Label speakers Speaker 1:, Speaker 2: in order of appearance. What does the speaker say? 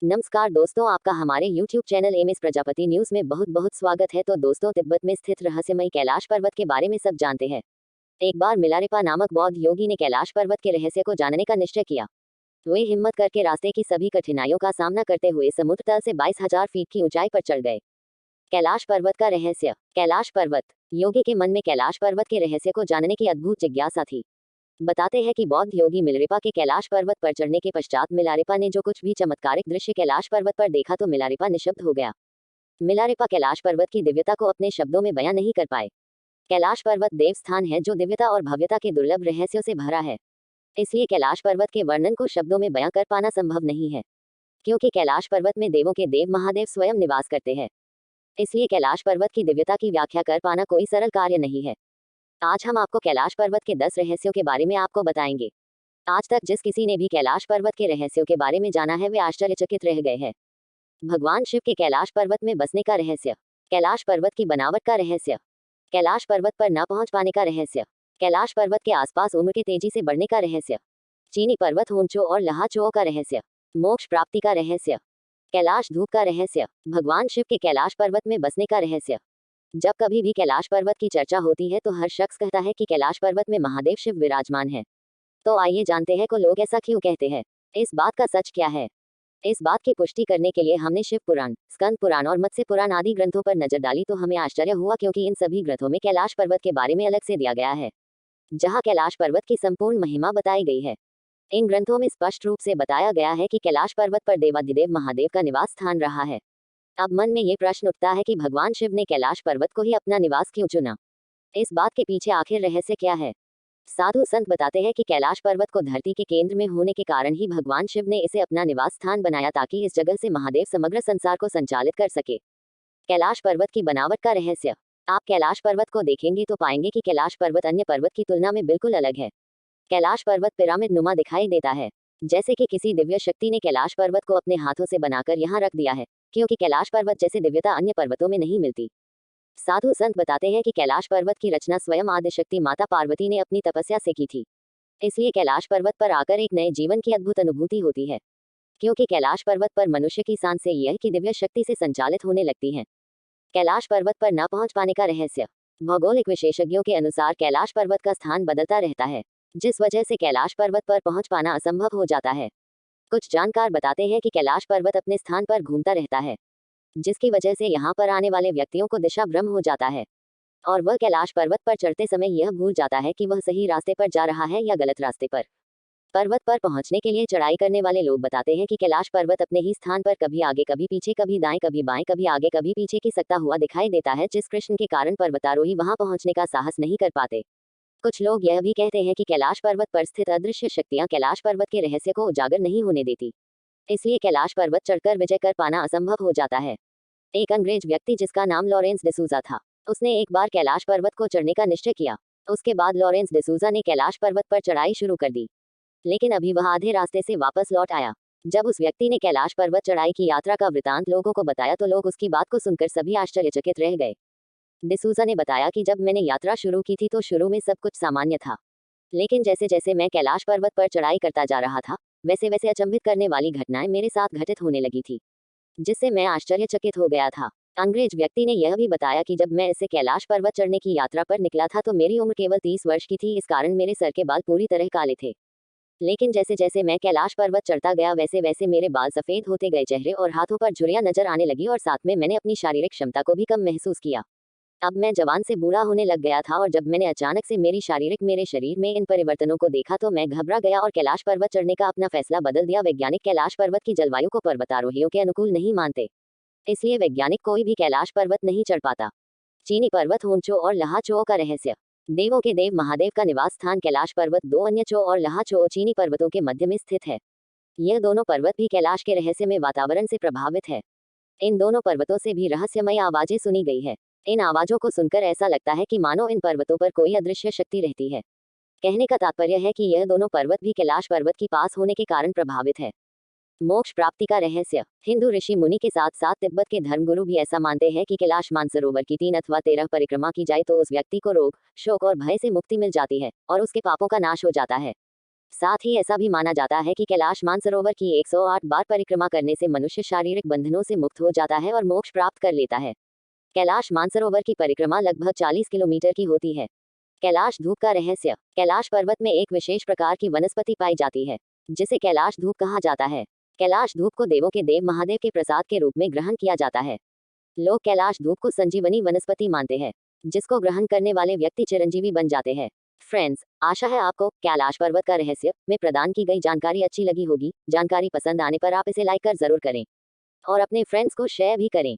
Speaker 1: नमस्कार दोस्तों, आपका हमारे YouTube channel MS Prajapati news में बहुत बहुत स्वागत है। तो दोस्तों, तिब्बत में स्थित रहस्यमयी कैलाश पर्वत के बारे में सब जानते हैं। एक बार मिलारेपा नामक बौद्ध योगी ने कैलाश पर्वत के रहस्य को जानने का निश्चय किया। वे हिम्मत करके रास्ते की सभी कठिनाइयों का सामना करते हुए समुद्र तल से 22,000 फीट की ऊंचाई पर चढ़ गए। कैलाश पर्वत का रहस्य। कैलाश पर्वत। योगी के मन में कैलाश पर्वत के रहस्य को जानने की अद्भुत जिज्ञासा थी। बताते हैं कि बौद्ध योगी मिलारेपा के कैलाश पर्वत पर चढ़ने के पश्चात मिलारेपा ने जो कुछ भी चमत्कारिक दृश्य कैलाश पर्वत पर देखा तो मिलारेपा निशब्द हो गया। मिलारेपा कैलाश पर्वत की दिव्यता को अपने शब्दों में बयां नहीं कर पाए। कैलाश पर्वत देव स्थान है जो दिव्यता और भव्यता के दुर्लभ रहस्यों से भरा है। इसलिए कैलाश पर्वत के वर्णन को शब्दों में बयां कर पाना संभव नहीं है, क्योंकि कैलाश पर्वत में देवों के देव महादेव स्वयं निवास करते हैं। इसलिए कैलाश पर्वत की दिव्यता की व्याख्या कर पाना कोई सरल कार्य नहीं है। आज हम आपको कैलाश पर्वत के 10 रहस्यों के बारे में आपको बताएंगे। आज तक जिस किसी ने भी कैलाश पर्वत के रहस्यों के बारे में जाना है वे आश्चर्यचकित रह गए हैं। भगवान शिव के कैलाश पर्वत में बसने का रहस्य। कैलाश पर्वत की बनावट का रहस्य। कैलाश पर्वत पर न पहुंच पाने का रहस्य। कैलाश पर्वत के आसपास उम्र के तेजी से बढ़ने का रहस्य। चीनी पर्वत होंचो और लहाचो का रहस्य। मोक्ष प्राप्ति का रहस्य। कैलाश धूप का रहस्य। भगवान शिव के कैलाश पर्वत में बसने का रहस्य। जब कभी भी कैलाश पर्वत की चर्चा होती है तो हर शख्स कहता है कि कैलाश पर्वत में महादेव शिव विराजमान है। तो आइए जानते हैं को लोग ऐसा क्यों कहते हैं। इस बात का सच क्या है। इस बात की पुष्टि करने के लिए हमने शिव पुराण, स्कंद पुराण और मत्स्य पुराण आदि ग्रंथों पर नजर डाली तो हमें आश्चर्य हुआ, क्योंकि इन सभी ग्रंथों में कैलाश पर्वत के बारे में अलग से दिया गया है, जहाँ कैलाश पर्वत की संपूर्ण महिमा बताई गई है। इन ग्रंथों में स्पष्ट रूप से बताया गया है कि कैलाश पर्वत पर देवाधिदेव महादेव का निवास स्थान रहा है। अब मन में ये प्रश्न उठता है कि भगवान शिव ने कैलाश पर्वत को ही अपना निवास क्यों चुना। इस बात के पीछे आखिर रहस्य क्या है। साधु संत बताते हैं कि कैलाश पर्वत को धरती के केंद्र में होने के कारण ही भगवान शिव ने इसे अपना निवास स्थान बनाया, ताकि इस जगह से महादेव समग्र संसार को संचालित कर सके। कैलाश पर्वत की बनावट का रहस्य। आप कैलाश पर्वत को देखेंगे तो पाएंगे कि कैलाश पर्वत अन्य पर्वत की तुलना में बिल्कुल अलग है। कैलाश पर्वत पिरामिड नुमा दिखाई देता है, जैसे कि किसी दिव्य शक्ति ने कैलाश पर्वत को अपने हाथों से बनाकर यहाँ रख दिया है, क्योंकि कैलाश पर्वत जैसे दिव्यता अन्य पर्वतों में नहीं मिलती। साधु संत बताते हैं कि कैलाश पर्वत की रचना स्वयं आदिशक्ति माता पार्वती ने अपनी तपस्या से की थी। इसलिए कैलाश पर्वत पर आकर एक नए जीवन की अद्भुत अनुभूति होती है, क्योंकि कैलाश पर्वत पर मनुष्य की सांसें यह की दिव्य शक्ति से संचालित होने लगती हैं। कैलाश पर्वत पर न पहुंच पाने का रहस्य। भौगोलिक विशेषज्ञों के अनुसार कैलाश पर्वत का स्थान बदलता रहता है, जिस वजह से कैलाश पर्वत पर पहुंच पाना असंभव हो जाता है। कुछ जानकार बताते हैं कि कैलाश पर्वत अपने स्थान पर घूमता रहता है, जिसकी वजह से यहाँ पर आने वाले व्यक्तियों को दिशा भ्रम हो जाता है, और वह कैलाश पर्वत पर चढ़ते समय यह भूल जाता है कि वह सही रास्ते पर जा रहा है या गलत रास्ते पर। पर्वत पर पहुंचने के लिए चढ़ाई करने वाले लोग बताते हैं कि कैलाश पर्वत अपने ही स्थान पर कभी आगे कभी पीछे, कभी दाएं कभी बाएं, कभी आगे कभी पीछे खिसकता हुआ दिखाई देता है, जिस कृष्ण के कारण पर्वतारोही वहां पहुंचने का साहस नहीं कर पाते। कुछ लोग यह भी कहते हैं कि कैलाश पर्वत पर स्थित अदृश्य शक्तियां कैलाश पर्वत के रहस्य को उजागर नहीं होने देती, इसलिए कैलाश पर्वत चढ़कर विजय कर पाना असंभव हो जाता है। एक अंग्रेज व्यक्ति जिसका नाम लॉरेंस डिसूजा था, उसने एक बार कैलाश पर्वत को चढ़ने का निश्चय किया। उसके बाद लॉरेंस डिसूजा ने कैलाश पर्वत पर चढ़ाई शुरू कर दी, लेकिन अभी वह आधे रास्ते से वापस लौट आया। जब उस व्यक्ति ने कैलाश पर्वत चढ़ाई की यात्रा का वृतांत लोगों को बताया तो लोग उसकी बात को सुनकर सभी आश्चर्यचकित रह गए। डिसूजा ने बताया कि जब मैंने यात्रा शुरू की थी तो शुरू में सब कुछ सामान्य था, लेकिन जैसे जैसे मैं कैलाश पर्वत पर चढ़ाई करता जा रहा था वैसे वैसे अचंभित करने वाली घटनाएं मेरे साथ घटित होने लगी थी, जिससे मैं आश्चर्यचकित हो गया था। अंग्रेज व्यक्ति ने यह भी बताया कि जब मैं इसे कैलाश पर्वत चढ़ने की यात्रा पर निकला था तो मेरी उम्र केवल 30 वर्ष की थी, इस कारण मेरे सर के बाल पूरी तरह काले थे। लेकिन जैसे जैसे मैं कैलाश पर्वत चढ़ता गया वैसे वैसे मेरे बाल सफेद होते गए, चेहरे और हाथों पर झुर्रियां नजर आने लगी और साथ में मैंने अपनी शारीरिक क्षमता को भी कम महसूस किया। अब मैं जवान से बूढ़ा होने लग गया था, और जब मैंने अचानक से मेरे शरीर में इन परिवर्तनों को देखा तो मैं घबरा गया और कैलाश पर्वत चढ़ने का अपना फैसला बदल दिया। वैज्ञानिक कैलाश पर्वत की जलवायु को पर्वतारोहियों के अनुकूल नहीं मानते, इसलिए वैज्ञानिक कोई भी कैलाश पर्वत नहीं चढ़ पाता। चीनी पर्वत होंचो और लहाचो का रहस्य। देवों के देव महादेव का निवास स्थान कैलाश पर्वत दो अन्य चो और लहाचो चीनी पर्वतों के मध्य में स्थित है। यह दोनों पर्वत भी कैलाश के रहस्यमय वातावरण से प्रभावित है। इन दोनों पर्वतों से भी रहस्यमय आवाजें सुनी गई है। इन आवाजों को सुनकर ऐसा लगता है कि मानो इन पर्वतों पर कोई अदृश्य शक्ति रहती है। कहने का तात्पर्य है कि यह दोनों पर्वत भी कैलाश पर्वत की पास होने के कारण प्रभावित है। मोक्ष प्राप्ति का रहस्य। हिंदू ऋषि मुनि के साथ साथ तिब्बत के धर्मगुरु भी ऐसा मानते हैं कि कैलाश मानसरोवर की 3 अथवा 13 परिक्रमा की जाए तो उस व्यक्ति को रोग, शोक और भय से मुक्ति मिल जाती है और उसके पापों का नाश हो जाता है। साथ ही ऐसा भी माना जाता है कि कैलाश मानसरोवर की 108 बार परिक्रमा करने से मनुष्य शारीरिक बंधनों से मुक्त हो जाता है और मोक्ष प्राप्त कर लेता है। कैलाश मानसरोवर की परिक्रमा लगभग 40 किलोमीटर की होती है। कैलाश धूप का रहस्य। कैलाश पर्वत में एक विशेष प्रकार की वनस्पति पाई जाती है जिसे कैलाश धूप कहा जाता है। कैलाश धूप को देवों के देव महादेव के प्रसाद के रूप में ग्रहण किया जाता है। लोग कैलाश धूप को संजीवनी वनस्पति मानते हैं जिसको ग्रहण करने वाले व्यक्ति चिरंजीवी बन जाते हैं। फ्रेंड्स, आशा है आपको कैलाश पर्वत का रहस्य में प्रदान की गई जानकारी अच्छी लगी होगी। जानकारी पसंद आने पर आप इसे लाइक कर जरूर करें और अपने फ्रेंड्स को शेयर भी करें।